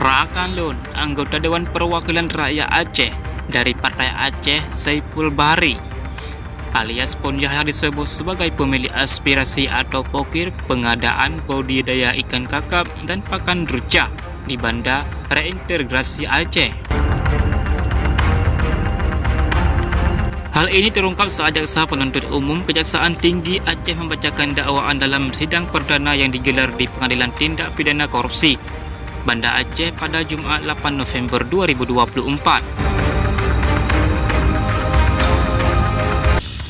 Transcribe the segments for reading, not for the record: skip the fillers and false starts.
Rakan Lun, anggota Dewan Perwakilan Rakyat Aceh dari Partai Aceh Saiful Bahri alias Pon Yahya disebut sebagai pemilik aspirasi atau pokir pengadaan budidaya ikan kakap dan pakan rucah di Banda Reintegrasi Aceh. Hal ini terungkap saat jaksa penuntut umum Kejaksaan Tinggi Aceh membacakan dakwaan dalam sidang perdana yang digelar di Pengadilan Tindak Pidana Korupsi Banda Aceh pada Jumat 8 November 2024.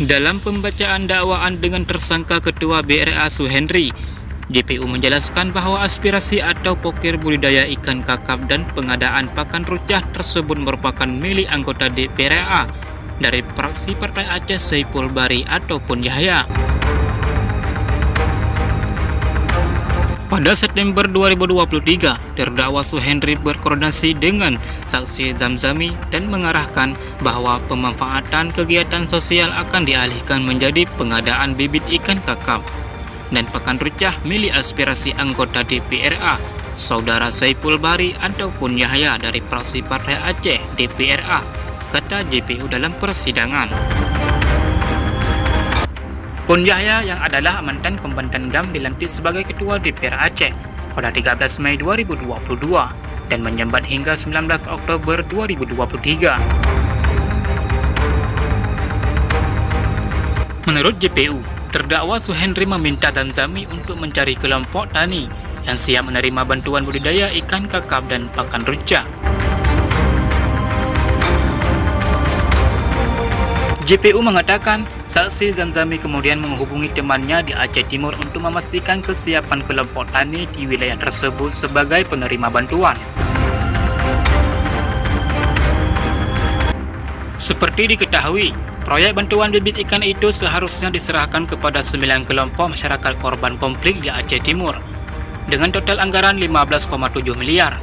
Dalam pembacaan dakwaan dengan tersangka Ketua BRA Suhendri, JPU menjelaskan bahwa aspirasi atau pokir budidaya ikan kakap dan pengadaan pakan rucah tersebut merupakan milik anggota DPRA dari fraksi Partai Aceh Saiful Bahri ataupun Yahya. Pada September 2023, terdakwa Suhendri berkoordinasi dengan saksi Zamzami dan mengarahkan bahwa pemanfaatan kegiatan sosial akan dialihkan menjadi pengadaan bibit ikan kakap dan pakan rucah milik aspirasi anggota DPRA, Saudara Saiful Bahri ataupun Yahya dari fraksi Partai Aceh DPRA, kata JPU dalam persidangan. Pon Yahya yang adalah mantan kombatan GAM dilantik sebagai Ketua DPR Aceh pada 13 Mei 2022 dan menjabat hingga 19 Oktober 2023. Menurut JPU, terdakwa Suhendri meminta Zamzami untuk mencari kelompok tani yang siap menerima bantuan budidaya ikan kakap dan pakan rucah. JPU mengatakan saksi Zamzami kemudian menghubungi temannya di Aceh Timur untuk memastikan kesiapan kelompok tani di wilayah tersebut sebagai penerima bantuan. Seperti diketahui, proyek bantuan bibit ikan itu seharusnya diserahkan kepada 9 kelompok masyarakat korban konflik di Aceh Timur dengan total anggaran 15,7 miliar.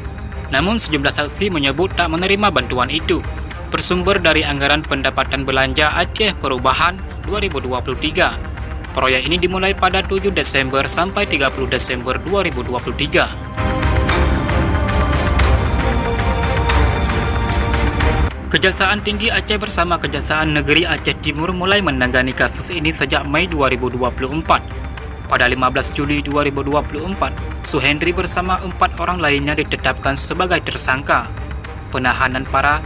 Namun sejumlah saksi menyebut tak menerima bantuan itu bersumber dari anggaran pendapatan belanja Aceh Perubahan 2023. Proyek ini dimulai pada 7 Desember sampai 30 Desember 2023. Kejaksaan Tinggi Aceh bersama Kejaksaan Negeri Aceh Timur mulai menangani kasus ini sejak Mei 2024. Pada 15 Juli 2024, Suhendri bersama 4 orang lainnya ditetapkan sebagai tersangka. Penahanan para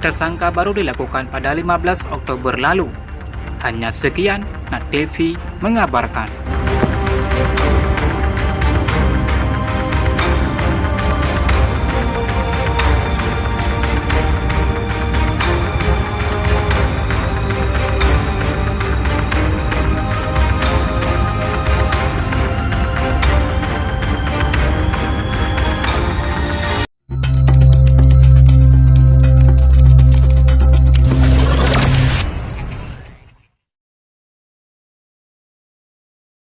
tersangka baru dilakukan pada 15 Oktober lalu. Hanya sekian, Net TV mengabarkan.